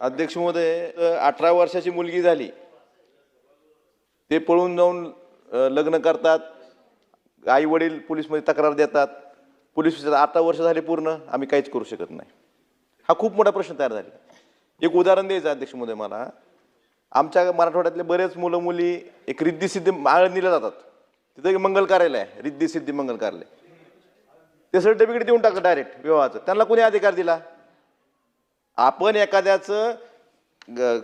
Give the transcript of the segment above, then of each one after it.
अध्यक्ष महोदय, 18 वर्षाची मुलगी झाली, ते पळून जाऊन लग्न करतात, आई वडील पोलीसमध्ये तक्रार देतात, पोलीस 18 वर्ष झाले पूर्ण, आम्ही काहीच करू शकत नाही. हा खूप मोठा प्रश्न तयार झाला. एक उदाहरण द्यायचं अध्यक्ष महोदय मला. आमच्या मराठवाड्यातले बरेच मुलं मुली एक रिद्धी-सिद्धी आळंदीला जातात, तिथं एक मंगल कार्यालय आहे, रिद्धी-सिद्धी मंगल कार्यालय. ते सर्टिफिकेट देऊन टाकतात डायरेक्ट विवाहाचं. त्यांना कोणी अधिकार दिला? आपण एखाद्याचं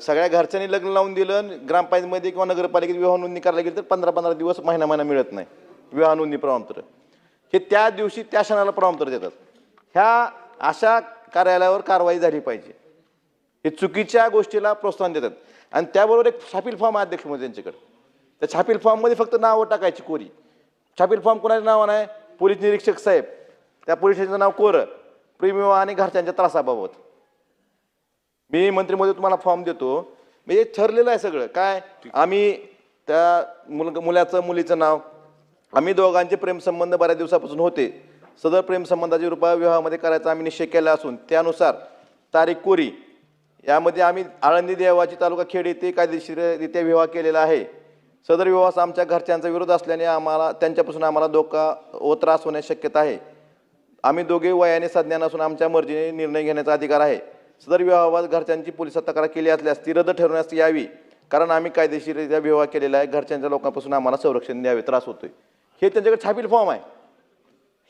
सगळ्या घरच्यांनी लग्न लावून दिलं, ग्रामपंचायतीमध्ये किंवा नगरपालिकेत विवाह नोंदणी करायला गेली तर 15-15 दिवस महिना मिळत नाही विवाह नोंदणी प्रमाणपत्र. हे त्या दिवशी त्या क्षणाला प्रमाणपत्र देतात. ह्या अशा कार्यालयावर कारवाई झाली पाहिजे. हे चुकीच्या गोष्टीला प्रोत्साहन देतात. आणि त्याबरोबर एक छापील फॉर्म आहे अध्यक्ष महोदय त्यांच्याकडे. त्या छापील फॉर्ममध्ये फक्त नावं टाकायची कोरी. छापील फॉर्म कोणाच्या नावानं आहे? पोलीस निरीक्षक साहेब, त्या पोलीस स्टेशनचं नाव कोरं, प्रेमविवाह आणि घरच्यांच्या त्रासाबाबत. मी मंत्रीमध्ये तुम्हाला फॉर्म देतो. म्हणजे ठरलेलं आहे सगळं. काय आम्ही त्या मुलाचं मुलीचं नाव, आम्ही दोघांचे प्रेमसंबंध बऱ्याच दिवसापासून होते, सदर प्रेमसंबंधाची रूपा विवाहामध्ये करायचा आम्ही निश्चय केला असून त्यानुसार तारीख कोरी, यामध्ये आम्ही आळंदी देवाची तालुका खेड येथे कायदेशीररित्या विवाह केलेला आहे. सदर विवाहास आमच्या घरच्यांचा विरोध असल्याने त्यांच्यापासून आम्हाला धोका व त्रास होण्याची शक्यता आहे. आम्ही दोघे वयाने सज्ञान असून आमच्या मर्जीने निर्णय घेण्याचा अधिकार आहे. सदर विवाहाबाबत घरच्यांची पोलिसात तक्रार केली असल्यास ती रद्द ठरवण्यास यावी, कारण आम्ही कायदेशीररित्या विवाह केलेला आहे. घरच्यांच्या लोकांपासून आम्हाला संरक्षण द्यावे, त्रास होतोय. हे त्यांच्याकडे छापील फॉर्म आहे.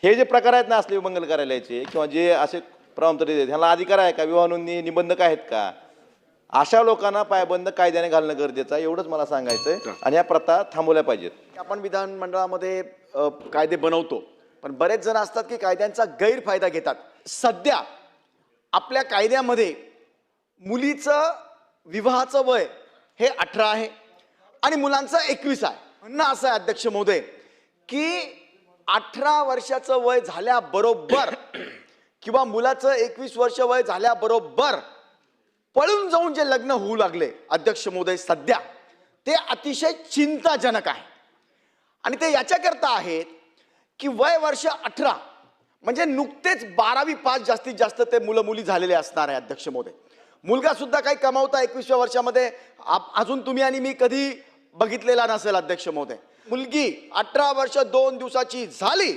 हे जे प्रकार आहेत ना असले मंगल कार्यालयाचे किंवा जे असे प्रमाणपत्र देतात, ह्याला अधिकार आहे का? विवाह नोंदणी निबंधक आहेत का? अशा लोकांना पायबंद कायद्याने घालणं गरजेचं आहे, एवढंच मला सांगायचंय. आणि या प्रथा थांबवल्या पाहिजेत. आपण विधानमंडळामध्ये कायदे बनवतो, पण बरेच जण असतात की कायद्यांचा गैरफायदा घेतात. सध्या आपल्या कायद्यामध्ये मुलीचं विवाहाचं वय हे 18 आहे आणि मुलांचं 21 आहे. म्हणणं असं आहे अध्यक्ष महोदय की 18 वर्षाचं वय झाल्याबरोबर किंवा मुलाचं 21 वर्ष वय झाल्याबरोबर पळून जाऊन जे लग्न होऊ लागले अध्यक्ष महोदय सध्या, ते अतिशय चिंताजनक आहे. आणि ते याच्याकरता आहेत की वय वर्ष 18 म्हणजे नुकतेच 12वी पास जास्तीत जास्त ते मुलं मुली झालेले असणार आहे अध्यक्ष महोदय. मुलगा सुद्धा काही कमावता 21व्या वर्षामध्ये अजून तुम्ही आणि मी कधी बघितलेला नसेल अध्यक्ष महोदय. मुलगी 18 वर्ष 2 दिवसाची झाली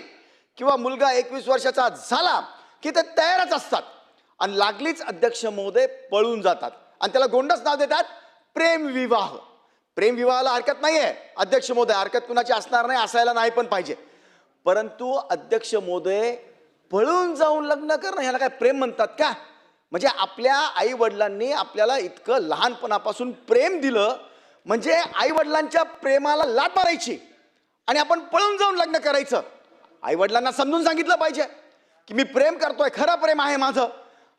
किंवा मुलगा 21 वर्षाचा झाला की ते तयारच असतात आणि लागलीच अध्यक्ष महोदय पळून जातात आणि त्याला गोंडच नाव देतात प्रेमविवाह. प्रेमविवाहाला हरकत नाही आहे अध्यक्ष महोदय, हरकत कुणाची असणार नाही, असायला नाही पण पाहिजे. परंतु अध्यक्ष महोदय पळून जाऊन लग्न करणं ह्याला काय प्रेम म्हणतात का? म्हणजे आपल्या आई वडिलांनी आपल्याला इतकं लहानपणापासून प्रेम दिलं, म्हणजे आई वडिलांच्या प्रेमाला लाथ मारायची आणि आपण पळून जाऊन लग्न करायचं. आई वडिलांना समजून सांगितलं पाहिजे की मी प्रेम करतोय, खरं प्रेम आहे माझं.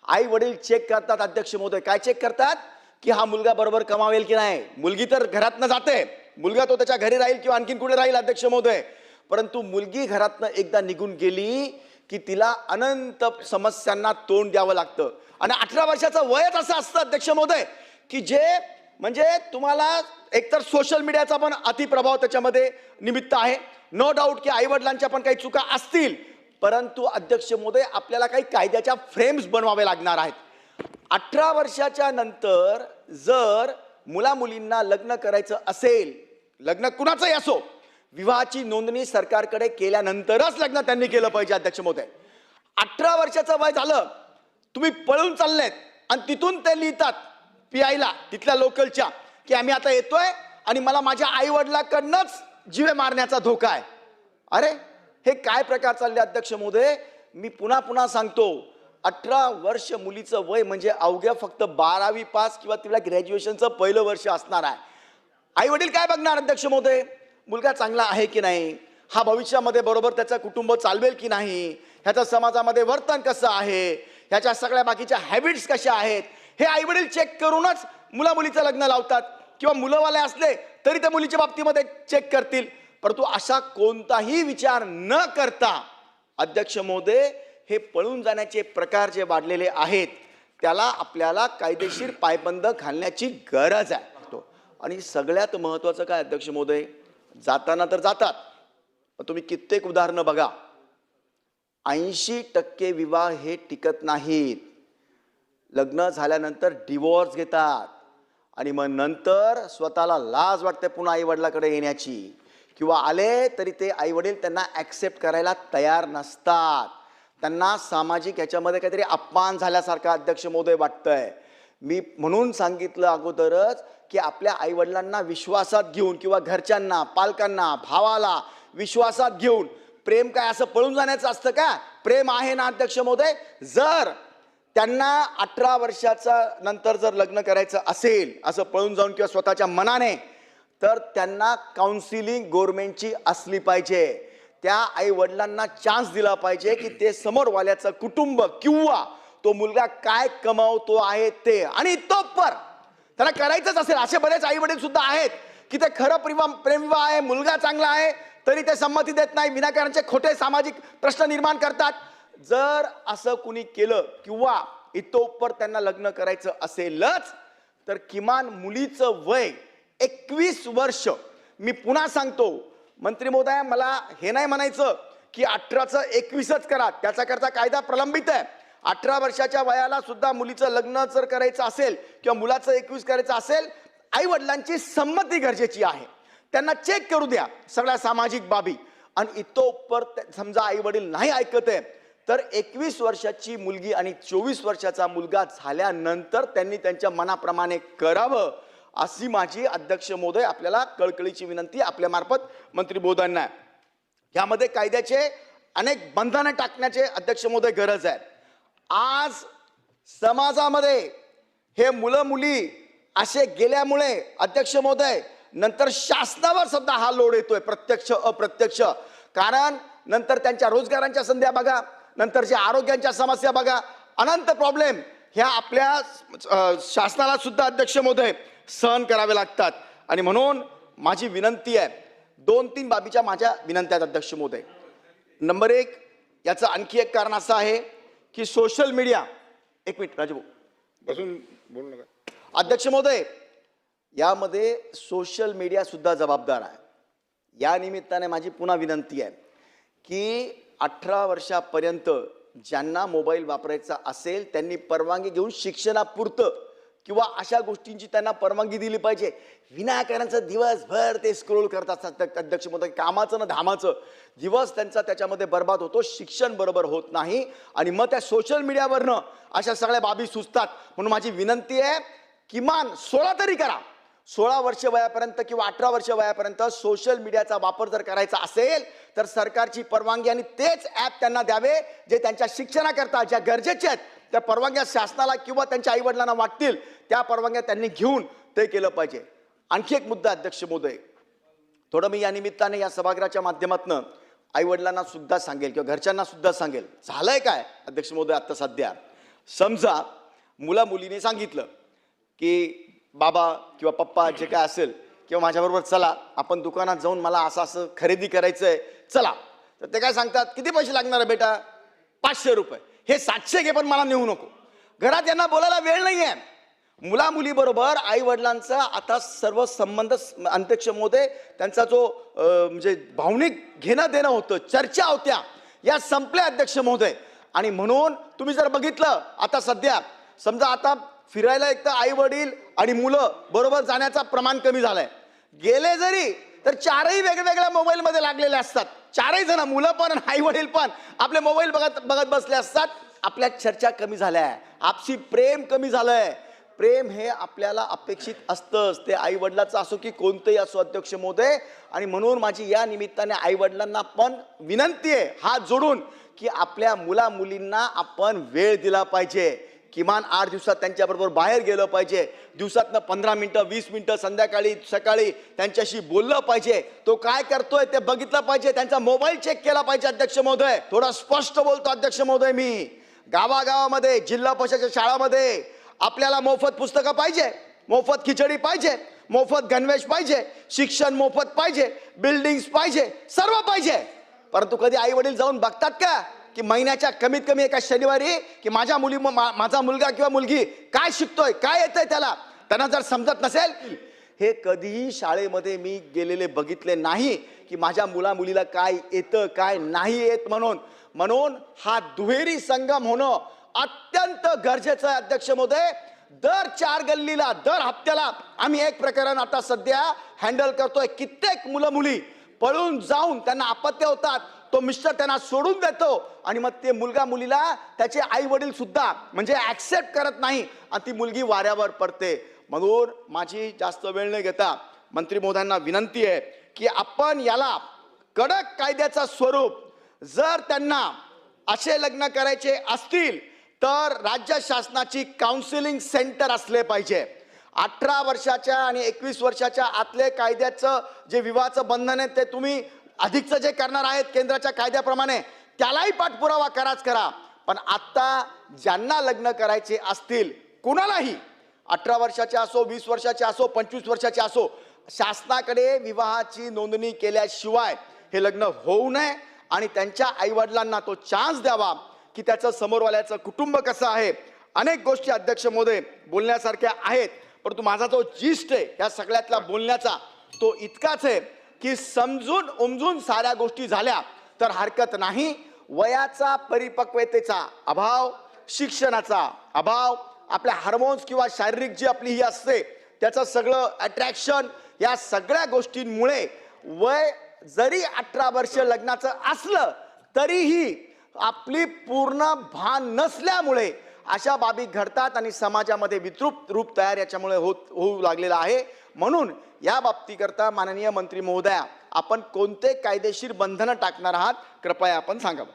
आई वडील चेक करतात अध्यक्ष महोदय. काय चेक करतात? की हा मुलगा बरोबर कमावेल की नाही. मुलगी तर घरातनं जाते, मुलगा तो त्याच्या घरी राहील किंवा आणखीन कुठे राहील अध्यक्ष महोदय, परंतु मुलगी घरातनं एकदा निघून गेली की तिला अनंत समस्यांना तोंड द्यावं लागतं. आणि 18 वर्षाचं वयच असं असतं अध्यक्ष महोदय की जे म्हणजे तुम्हाला एकतर सोशल मीडियाचा पण अतिप्रभाव त्याच्यामध्ये निमित्त आहे. नो डाऊट की आई वडिलांच्या पण काही चुका असतील, परंतु अध्यक्ष महोदय आपल्याला काही कायद्याच्या फ्रेम्स बनवावे लागणार आहेत. 18 वर्षाच्या नंतर जर मुला मुलींना लग्न करायचं असेल, लग्न कुणाचंही असो, विवाहाची नोंदणी सरकारकडे केल्यानंतरच लग्न त्यांनी केलं पाहिजे अध्यक्ष महोदय. 18 वर्षाचं वय झालं, तुम्ही पळून चाललेत आणि तिथून ते लिहितात PI ला तिथल्या लोकलच्या की आम्ही आता येतोय आणि मला माझ्या आई वडिलांकडनंच जीवे मारण्याचा धोका आहे. अरे हे काय प्रकार चालले अध्यक्ष महोदय? मी पुन्हा सांगतो, 18 वर्ष मुलीचं वय म्हणजे अवघ्या फक्त 12वी पास किंवा तिला ग्रॅज्युएशनचं पहिलं वर्ष असणार आहे. आई वडील काय बघणार अध्यक्ष महोदय? मुलगा चांगला आहे की नाही, हा भविष्यामध्ये बरोबर त्याचं कुटुंब चालवेल की नाही, ह्याचं समाजामध्ये वर्तन कसं आहे, ह्याच्या सगळ्या बाकीच्या हॅबिट्स कशा आहेत, हे आई वडील चेक करूनच मुला मुलीचं लग्न लावतात. किंवा मुलंवाले असले तरी त्या मुलीच्या बाबतीमध्ये चेक करतील. परंतु असा कोणताही विचार न करता अध्यक्ष महोदय हे पळून जाण्याचे प्रकार जे वाढलेले आहेत त्याला आपल्याला कायदेशीर पायबंद घालण्याची गरज आहे. आणि सगळ्यात महत्त्वाचं काय अध्यक्ष महोदय, जाताना तर जातात, पण तुम्ही कित्येक उदाहरणं बघा, 80% विवाह हे टिकत नाहीत. लग्न झाल्यानंतर डिवोर्स घेतात आणि मग नंतर स्वतःला लाज वाटते पुन्हा आईवडिलाकडे येण्याची, किंवा आले तरी ते आईवडील त्यांना ॲक्सेप्ट करायला तयार नसतात. त्यांना सामाजिक ह्याच्यामध्ये काहीतरी अपमान झाल्यासारखं अध्यक्ष महोदय वाटतंय. मी म्हणून सांगितलं अगोदरच की आपल्या आईवडिलांना विश्वासात घेऊन किंवा घरच्यांना, पालकांना, भावाला विश्वासात घेऊन, प्रेम काय असं पळून जाण्याचं असतं का? प्रेम आहे ना अध्यक्ष महोदय? जर त्यांना 18 वर्षाचा नंतर जर लग्न करायचं असेल असं पळून जाऊन किंवा स्वतःच्या मनाने, तर त्यांना काउन्सिलिंग गव्हर्नमेंटची असली पाहिजे. त्या आई वडिलांना चान्स दिला पाहिजे की ते समोरवाल्याचं कुटुंब किंवा तो मुलगा काय कमावतो आहे ते, आणि तोपर त्याला करायचंच असेल. असे बरेच आई वडील सुद्धा आहेत की ते खरं प्रेमविवाह आहे, मुलगा चांगला आहे, तरी ते संमती देत नाही, विनाकारणचे खोटे सामाजिक प्रश्न निर्माण करतात. जर असं कुणी केलं किंवा इतोपर त्यांना लग्न करायचं असेलच, तर किमान मुलीचं वय 21 वर्ष. मी पुन्हा सांगतो मंत्री महोदय, मला हे नाही म्हणायचं की 18चं 21च करा, त्याच्याकरता कायदा प्रलंबित आहे. 18 वर्षाच्या वयाला सुद्धा मुलीचं लग्न जर करायचं असेल किंवा मुलाचं 21 करायचं असेल, आई वडिलांची संमती गरजेची आहे. त्यांना चेक करू द्या सगळ्या सामाजिक बाबी. आणि इतोपर समजा आई वडील नाही ऐकत आहे, तर 21 वर्षाची मुलगी आणि 24 वर्षाचा मुलगा झाल्यानंतर त्यांनी त्यांच्या मनाप्रमाणे करावं, अशी माझी अध्यक्ष महोदय आपल्याला कळकळीची विनंती आपल्या मार्फत मंत्री महोदयांना आहे. यामध्ये कायद्याचे अनेक बंधनं टाकण्याचे अध्यक्ष महोदय गरज आहे. आज समाजामध्ये हे मुलं मुली असे गेल्यामुळे अध्यक्ष महोदय नंतर शासनावर सुद्धा हा लोड येतोय, प्रत्यक्ष अप्रत्यक्ष. कारण नंतर त्यांच्या रोजगारांच्या संध्या बघा, नंतरच्या आरोग्याच्या समस्या बघा, अनंत प्रॉब्लेम ह्या आपल्या शासनाला सुद्धा अध्यक्ष महोदय सहन करावे लागतात. आणि म्हणून माझी विनंती आहे, 2-3 बाबीच्या माझ्या विनंत्या आहेत अध्यक्ष महोदय. नंबर 1, याचं आणखी एक कारण असं आहे की सोशल मीडिया, एक मिनिट राजू बसून बोलू नका. अध्यक्ष महोदय, यामध्ये सोशल मीडिया सुद्धा जबाबदार आहे. या निमित्ताने माझी पुन्हा विनंती आहे की 18 वर्षापर्यंत ज्यांना मोबाईल वापरायचा असेल त्यांनी परवानगी घेऊन शिक्षणापुरतं किंवा अशा गोष्टींची त्यांना परवानगी दिली पाहिजे. विनाकारांचं दिवसभर ते स्क्रोल करत असतात अध्यक्ष महोदय, कामाचं ना धामाचं दिवस त्यांचा त्याच्यामध्ये बर्बाद होतो, शिक्षण बरोबर होत नाही आणि मग त्या सोशल मीडियावरनं अशा सगळ्या बाबी सुचतात. म्हणून माझी विनंती आहे, किमान 16 तरी करा. 16 वर्ष वयापर्यंत किंवा 18 वर्ष वयापर्यंत सोशल मीडियाचा वापर जर करायचा असेल तर सरकारची परवानगी आणि तेच ॲप त्यांना द्यावे जे त्यांच्या शिक्षणाकरता ज्या गरजेचे आहेत. त्या परवानग्या शासनाला किंवा त्यांच्या आईवडिलांना वाटतील त्या परवानग्या त्यांनी घेऊन ते केलं पाहिजे. आणखी एक मुद्दा अध्यक्ष महोदय, थोडं मी या निमित्ताने या सभागृहाच्या माध्यमातून आईवडिलांना सुद्धा सांगेल किंवा घरच्यांना सुद्धा सांगेल. झालंय काय अध्यक्ष महोदय, आता सध्या समजा मुला मुलीने सांगितलं की बाबा किंवा पप्पा जे काय असेल किंवा माझ्याबरोबर चला, आपण दुकानात जाऊन मला असं असं खरेदी करायचं आहे, चला. तर ते काय सांगतात, किती पैसे लागणार आहे बेटा? 500 रुपये. हे 700 घे, पण मला नेऊ नको. घरात यांना बोलायला वेळ नाही आहे. मुला मुलीबरोबर आई वडिलांचा आता सर्व संबंध अध्यक्ष महोदय, त्यांचा जो म्हणजे भावनिक घेणं देणं होतं, चर्चा होत्या, या संपल्या अध्यक्ष महोदय. आणि म्हणून तुम्ही जर बघितलं आता सध्या समजा आता फिरायला एक तर आई वडील आणि मुलं बरोबर जाण्याचं प्रमाण कमी झालंय. गेले जरी तर 4ही वेगवेगळ्या मोबाईलमध्ये लागलेले असतात. 4ही जण, मुलं पण आई वडील पण आपले मोबाईल बघत बसले असतात. आपल्या चर्चा कमी झाल्या, आपसी प्रेम कमी झालंय. प्रेम हे आपल्याला अपेक्षित असतंच, ते आई वडिलाचं असो की कोणतंही असो अध्यक्ष महोदय. आणि म्हणून माझी या निमित्ताने आई वडिलांना पण विनंती आहे हात जोडून की आपल्या मुला मुलींना आपण वेळ दिला पाहिजे. किमान 8 दिवसात त्यांच्याबरोबर बाहेर गेलं पाहिजे. दिवसातनं 15 मिनिटं 20 मिनिटं संध्याकाळी सकाळी त्यांच्याशी बोललं पाहिजे. तो काय करतोय ते बघितलं पाहिजे. त्यांचा मोबाईल चेक केला पाहिजे अध्यक्ष महोदय. थोडा स्पष्ट बोलतो अध्यक्ष महोदय मी. गावागावामध्ये जिल्हा परिषदेच्या शाळामध्ये आपल्याला मोफत पुस्तकं पाहिजे, मोफत खिचडी पाहिजे, मोफत गणवेश पाहिजे, शिक्षण मोफत पाहिजे, बिल्डिंग्स पाहिजे, सर्व पाहिजे. परंतु कधी आई वडील जाऊन बघतात का की महिन्याच्या कमीत कमी एका शनिवारी की माझा मुलगा किंवा मुलगी काय शिकतोय, काय येतंय त्याला, त्यांना जर समजत नसेल. हे कधीही शाळेमध्ये मी गेलेले बघितले नाही की माझ्या मुला मुलीला काय येतं काय नाही येत. म्हणून हा दुहेरी संगम होणं अत्यंत गरजेचं आहे अध्यक्ष महोदय. दर 4 गल्लीला दर हप्त्याला आम्ही एक प्रकरण आता सध्या हँडल करतोय. कित्येक मुलं मुली पळून जाऊन त्यांना अपत्य होतात, तो मिस्टर त्यांना सोडून देतो आणि मग ते मुलगा मुलीला त्याचे आई वडील सुद्धा म्हणजे ऍक्सेप्ट करत नाही आणि ती मुलगी वाऱ्यावर पडते. म्हणून माझी जास्त वेळ न घेता मंत्री महोदयांना विनंती आहे की आपण याला कडक कायद्याचा स्वरूप, जर त्यांना असे लग्न करायचे असतील तर राज्य शासनाची काउन्सिलिंग सेंटर असले पाहिजे. 18 वर्षाच्या आणि 21 वर्षाच्या आतले कायद्याचं जे विवाहाचं बंधन आहे ते तुम्ही अधिकचं जे करणार आहेत केंद्राच्या कायद्याप्रमाणे त्यालाही पाठपुरावा करा. पण आता ज्यांना लग्न करायचे असतील कुणालाही 18 वर्षाचे असो, 20 वर्षाचे असो, 25 वर्षाचे असो, शासनाकडे विवाहाची नोंदणी केल्याशिवाय हे लग्न होऊ नये आणि त्यांच्या आईवडिलांना तो चान्स द्यावा की त्याचं समोरवाल्याचं कुटुंब कसं आहे. अनेक गोष्टी अध्यक्ष महोदय बोलण्यासारख्या आहेत, परंतु माझा जो जिस्ट आहे या सगळ्यातला बोलण्याचा तो इतकाच आहे की समजून उमजून साऱ्या गोष्टी झाल्या तर हरकत नाही. वयाचा परिपक्वतेचा अभाव, शिक्षणाचा अभाव, आपल्या हार्मोन्स किंवा शारीरिक जी आपली ही असते त्याचं सगळं अट्रॅक्शन, या सगळ्या गोष्टींमुळे वय जरी 18 वर्ष लग्नाचं असलं तरीही आपली पूर्ण भान नसल्यामुळे अशा बाबी घडतात आणि समाजामध्ये विद्रूप रूप तयार याच्यामुळे होऊ लागलेला आहे. म्हणून या बाबतीकरता माननीय मंत्री महोदया आपण कोणते कायदेशीर बंधनं टाकणार आहात कृपया आपण सांगावं.